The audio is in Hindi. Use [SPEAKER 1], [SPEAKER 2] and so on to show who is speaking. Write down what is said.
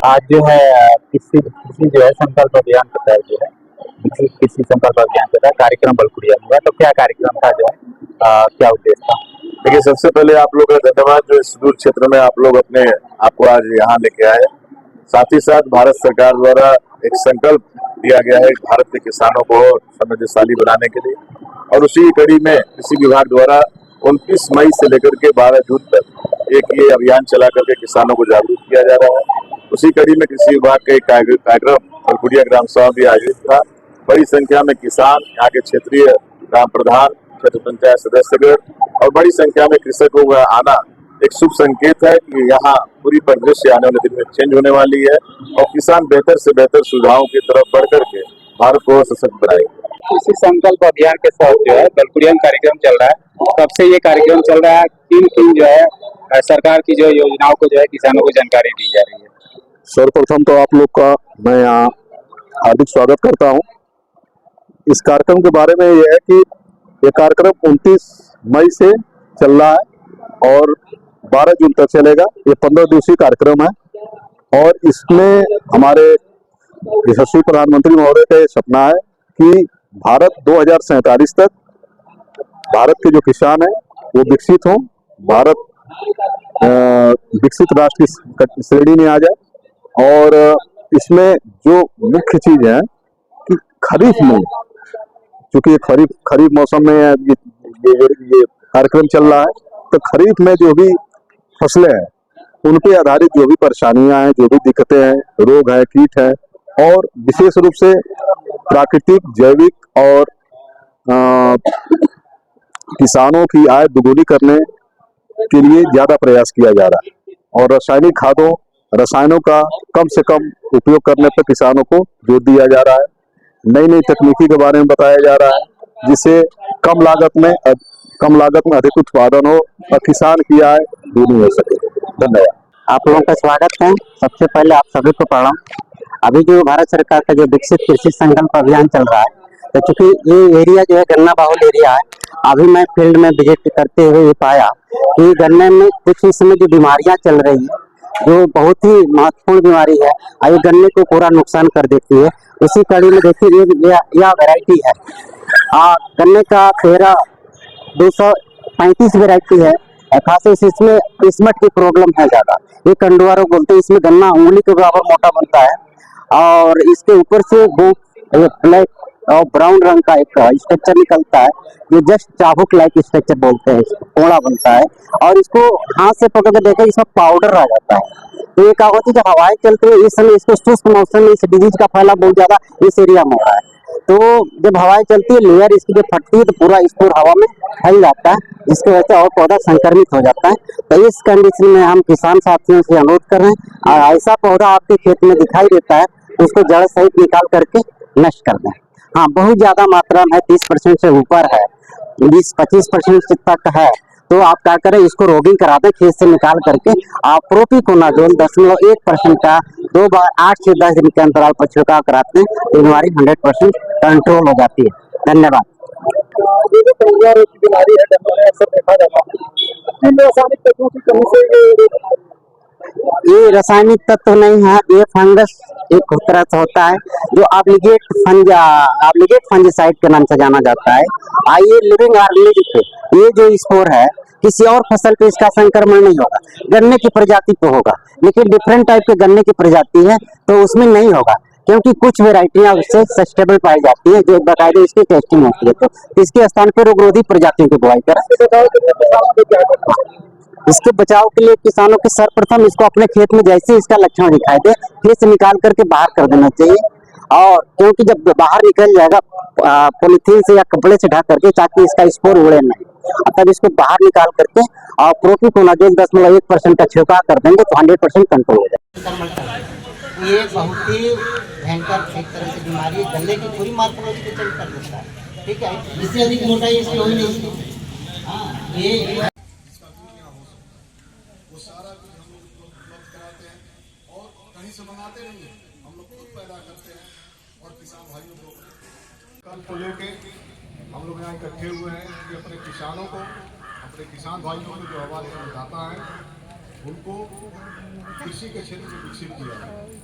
[SPEAKER 1] आज जो है कृषि कृषि जो है संकल्प अभियान के तहत जो है कृषि संकल्प अभियान के तहत कार्यक्रम बलकुड़िया में हुआ। तो क्या कार्यक्रम था जो है क्या उद्देश्य था?
[SPEAKER 2] देखिए, सबसे पहले आप लोग का धन्यवाद जो इस सुदूर क्षेत्र में आप लोग अपने आपको आज यहाँ लेके आए। साथ ही साथ भारत सरकार द्वारा एक संकल्प दिया गया है भारत के किसानों को समृद्धशाली बनाने के लिए, और उसी कड़ी में कृषि विभाग द्वारा 29 मई से लेकर के 12 जून तक एक ये अभियान चला करके किसानों को जागरूक किया जा रहा है। उसी कड़ी में कृषि विभाग का एक कार्यक्रम बलकुड़िया ग्राम सभा भी आयोजित था। बड़ी संख्या में किसान, यहाँ के क्षेत्रीय ग्राम प्रधान, क्षेत्र पंचायत सदस्यगण और बड़ी संख्या में कृषकों का आना एक शुभ संकेत है कि यहाँ पूरी परिदृश्य आने वाले दिन में चेंज होने वाली है और किसान बेहतर से बेहतर सुविधाओं की तरफ बढ़ करके भारत को सशक्त बनाएंगे।
[SPEAKER 1] कृषि संकल्प अभियान के तहत जो है बलकुड़िया में कार्यक्रम चल रहा है। कब से ये कार्यक्रम चल रहा है? किन किन जो है सरकार की जो योजनाओं को जो है किसानों को जानकारी दी जा रही है?
[SPEAKER 3] सर्वप्रथम तो आप लोग का मैं यहाँ हार्दिक स्वागत करता हूँ। इस कार्यक्रम के बारे में यह है कि ये कार्यक्रम 29 मई से चल रहा है और 12 जून तक चलेगा। ये 15 दिवसीय कार्यक्रम है और इसमें हमारे यशस्वी प्रधानमंत्री महोदय का ये सपना है कि भारत 2047 तक भारत के जो किसान हैं वो विकसित हों, भारत विकसित राष्ट्र की श्रेणी में आ जाए। और इसमें जो मुख्य चीज है कि खरीफ में, क्योंकि ये खरीफ मौसम में ये कार्यक्रम चल रहा है, तो खरीफ में जो भी फसलें हैं उन पे आधारित जो भी परेशानियां हैं, जो भी दिक्कतें हैं, रोग है, कीट है, और विशेष रूप से प्राकृतिक, जैविक और किसानों की आय दुगुनी करने के लिए ज्यादा प्रयास किया जा रहा है और रासायनिक खादों, रसायनों का कम से कम उपयोग करने पर किसानों को जोर दिया जा रहा है। नई नई तकनीकी के बारे में बताया जा रहा है जिससे कम लागत में अधिक उत्पादन हो और किसान की आय दूनी हो सके। धन्यवाद।
[SPEAKER 4] आप लोगों का स्वागत है। सबसे पहले आप सभी को प्रणाम। अभी जो भारत सरकार का जो विकसित कृषि संकल्प अभियान चल रहा है, तो चूंकि ये एरिया जो है गन्ना बाहुल एरिया है, अभी मैं फील्ड में विजिट करते हुए ये पाया कि गन्ने में कुछ इस समय जो बीमारियां चल रही है, जो बहुत ही महत्वपूर्ण बीमारी है, ये गन्ने को पूरा नुकसान कर देती है। उसी कड़ी में देखिए यह वैरायटी है गन्ने का 235 वैरायटी है। खास इसमें किस्मत की प्रॉब्लम है ज्यादा। ये कंडुआ रोग बोलते हैं। इसमें गन्ना उंगली के बराबर मोटा बनता है और इसके ऊपर से वो ब्लैक और ब्राउन रंग का एक स्ट्रक्चर निकलता है, ये जस्ट चाबुक लाइक स्ट्रक्चर बोलते हैं, कोड़ा बनता है और इसको हाथ से पकड़ के देखें, इसमें पाउडर आ जाता है। तो ये क्या होती है, जब हवाएं चलती है इस समय, इसको शुष्क मौसम में इस डिजीज का फैलाव बहुत ज्यादा इस एरिया में हो रहा है। तो जब हवाएं चलती है, लेयर इसकी जब फटती है तो पूरा स्पोर हवा में फैल जाता है, जिसकी वजह से और पौधा संक्रमित हो जाता है। तो इस कंडीशन में हम किसान साथियों से अनुरोध कर रहे हैं, और ऐसा पौधा आपके खेत में दिखाई देता है तो उसको जड़ सहित निकाल करके नष्ट कर दें। हाँ, बहुत ज्यादा मात्रा में 30% से ऊपर है, 20-25% तक है, तो आप क्या करें, इसको रोगिंग करा दें, खेत से निकाल करके आप प्रोपिकोनाजोल 0.1% का 2 बार 8 से 10 दिन के अंतराल पर छिड़काव कराते हैं तो बीमारी 100% कंट्रोल हो जाती है। धन्यवाद।
[SPEAKER 1] बीमारी है अक्सर देखा जाता है, रासायनिक तत्वों की कमी से
[SPEAKER 4] ये रासायनिक तत्व नहीं है, ये फंगस एक तरह से होता है जो ऑब्लिगेट फंजीसाइड के नाम से जाना जाता है। ये लिविंग ऑर्गेनिज्म पे ये जो स्पोर है, किसी और फसल पे इसका संक्रमण नहीं होगा, गन्ने की प्रजाति पे होगा, लेकिन डिफरेंट टाइप के गन्ने की प्रजाति है तो उसमें नहीं होगा, क्योंकि कुछ वेराइटियां उससे सस्टेबल पाई जाती है जो बाकायदे इसकी टेस्टिंग होती है। तो इसके स्थान पर रोगरोधी प्रजातियों की बुआई करें। इसके बचाव के लिए किसानों के सर्वप्रथम इसको अपने खेत में जैसे इसका लक्षण दिखाई दे, खेत से निकाल करके बाहर कर देना चाहिए। और क्योंकि जब बाहर निकल जाएगा पॉलीथीन से या कपड़े से ढक करके, ताकि इसका स्पोर उड़े नहीं, तब इसको बाहर निकाल करके और प्रोपिकोनाजोल 0.1% का छिड़काव कर देंगे तो 100% कंट्रोल हो जाएगा।
[SPEAKER 5] ये बहुत ही भयंकर एक तरह से बीमारी है, गन्ने की पूरी मार्कोलॉजी को चेंज कर देता है। ठीक है, इससे अधिक मोटाई इसकी हो ही नहीं। हाँ, ये
[SPEAKER 6] वो सारा कुछ हम लोग उपलब्ध कराते हैं और कहीं से मंगाते नहीं है, हम लोग खुद पैदा करते हैं और किसान भाइयों को कल को लेके हम लोग यहाँ इकट्ठे हुए हैं कि अपने किसानों को, अपने किसान भाइयों को जो आवाज़ बताता है उनको कृषि के क्षेत्र में विकसित किया है।